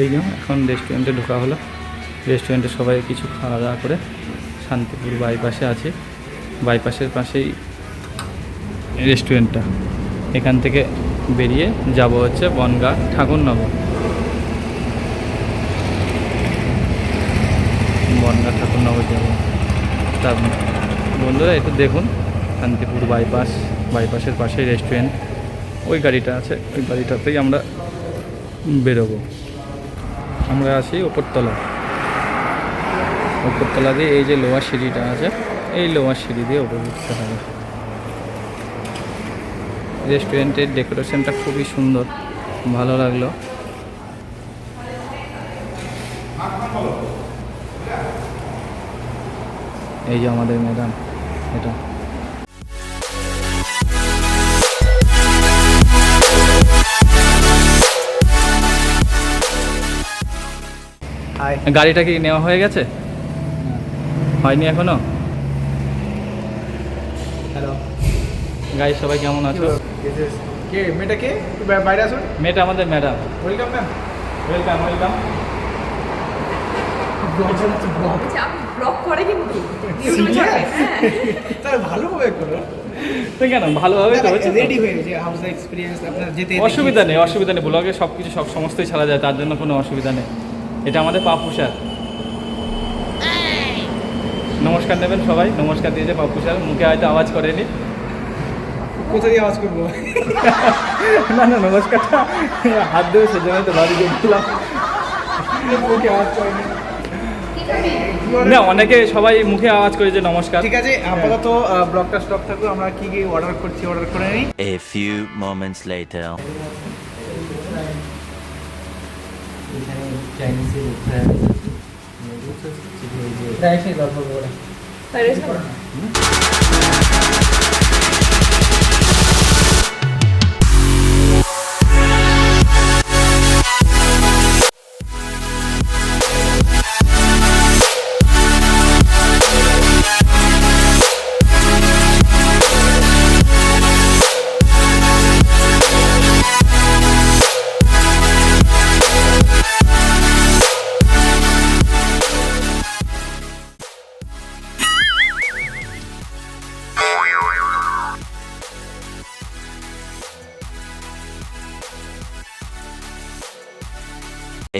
এই জন্য এখন রেস্টুরেন্টে ঢোকা হলো। রেস্টুরেন্টে সবাই কিছু খাওয়া দাওয়া করে শান্তিপুর বাইপাসে আছে, বাইপাসের পাশেই রেস্টুরেন্টটা। এখান থেকে বেরিয়ে যাব হচ্ছে বনগাঁ ঠাকুরনগর। বনগাঁ ঠাকুরনগর যাব। তা বন্ধুরা একটু দেখুন, শান্তিপুর বাইপাসের পাশেই রেস্টুরেন্ট। ওই গাড়িটা আছে, ওই গাড়িটাতেই আমরা বেরোবো। আমরা আছি ওপরতলা দিয়ে এই যে লোয়ার সিঁড়িটা আছে, এই লোয়ার সিঁড়ি দিয়ে ওপর উঠতে হবে। রেস্টুরেন্টের ডেকোরেশনটা খুবই সুন্দর, ভালো লাগলো। এই যে আমাদের ম্যাডাম, এটা গাড়িটা কি নেওয়া হয়ে গেছে? হয়নি এখনো? হ্যালো গাইস, সবাই কেমন আছো? কে মেয়েটা কে? বাইরে আসুন। মেয়েটা আমাদের madam. Welcome ma'am. Welcome. Blog করে কিন্তু তাহলে ভালোভাবে করো। তো কেন, ভালোভাবে তো হচ্ছে। রেডি হয়ে গেছে। হাউস এক্সপেরিয়েন্স আপনার যেতে অসুবিধা নেই। ব্লগে সব কিছু সমস্তই ছাড়া যায়, তার জন্য কোনো অসুবিধা নেই। এটা আমাদের পাপ্পু স্যার। নমস্কার নেবেন সবাই। নমস্কার দিয়েছে পাপ্পু স্যার, মুখে হয়তো আওয়াজ করেনি। কোথা দিয়ে আওয়াজ করবো? না নমস্কারটা হাত দেবে, সেজন্য তো বাড়ি গেছিলাম। মুখে আওয়াজ করেনি। না, অনেকে সবাই মুখে আওয়াজ করে যে নমস্কার। ঠিক আছে, আপাতত ব্লগটা স্টপ থাকবে। আমরা কি কি অর্ডার করে নিই। A few moments later.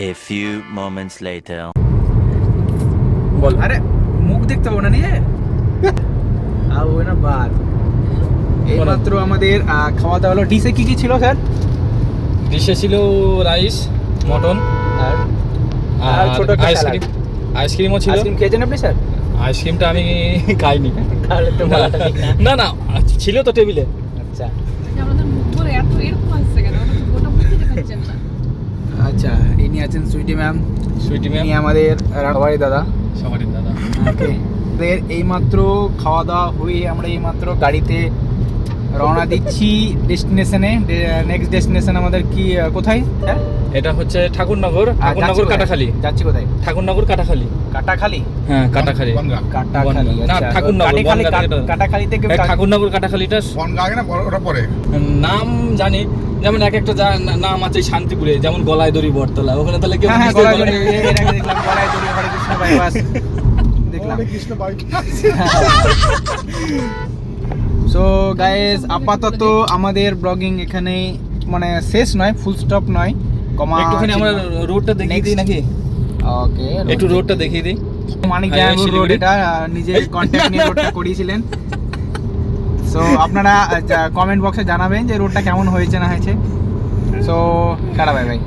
A few moments later. বল। আরে মুখ দেখতে হবে না নিয়ে আর ওই না বাদ। এইমাত্র আমাদের খাওয়া দাওয়া হলো। ডিশে কি কি ছিল স্যার? ডিশে ছিল রাইস, মটন আর ছোট একটা আইসক্রিম। আইসক্রিমও ছিল। আইসক্রিম খেয়েছেন আপনি স্যার? আইসক্রিমটা আমি খাইনি। তাহলে তো বলাটা ঠিক না। না ছিল তো টেবিলে। আচ্ছা আমাদের মুখ ধরে এত এরকম আসছে কেন? গোটা মুখে দেখাচ্ছেন না। আচ্ছা, ইনি আছেন সুইটি ম্যাম। সুইটি ম্যাম ইনি আমাদের রানবাড়ি দাদা। সবারই দাদা। ওকে, এইমাত্র খাওয়া দাওয়া হয়ে আমরা এইমাত্র গাড়িতে রওনা দিচ্ছি ডেস্টিনেশনে। নেক্সট ডেস্টিনেশন আমাদের কি কোথায়? হ্যাঁ, এটা হচ্ছে ঠাকুরনগর কাটাখালী। যাচ্ছি কোথায়? ঠাকুরনগর কাটাখালী। কাটাখালী? হ্যাঁ, কাটাখালী। কাটাখালী, না, আচ্ছা। ঠাকুরনগর। কাটাখালী থেকে ঠাকুরনগর কাটাখালীটা বনগাঁ আগে না ওটা পরে? নাম জানি, যেমন এক একটা নাম আছে শান্তিপুরে, যেমন গলায় দড়ি বটতলা, ওখানে তাহলে কেউ হ্যাঁ গলায় দড়ি, এর আগে দেখলাম গলায় দড়ি হরে কৃষ্ণ বাইপাস দেখলাম। কৃষ্ণ বাইক। সো গাইস, আপাতত আমাদের ব্লগিং এখানে মানে শেষ নয়, ফুল স্টপ নয়, কমা। একটুখানি আমরা রোডটা দেখিয়ে দিই নাকি? ওকে, একটু রোডটা দেখিয়ে দিই। মানিক জাহাঙ্গীর রোড, এটা নিজে কন্ট্যাক্ট নিয়ে রোডটা করিয়েছিলেন। সো আপনারা কমেন্ট বক্সে জানাবেন যে রোডটা কেমন হয়েছে না হয়েছে। So tata, bye bye.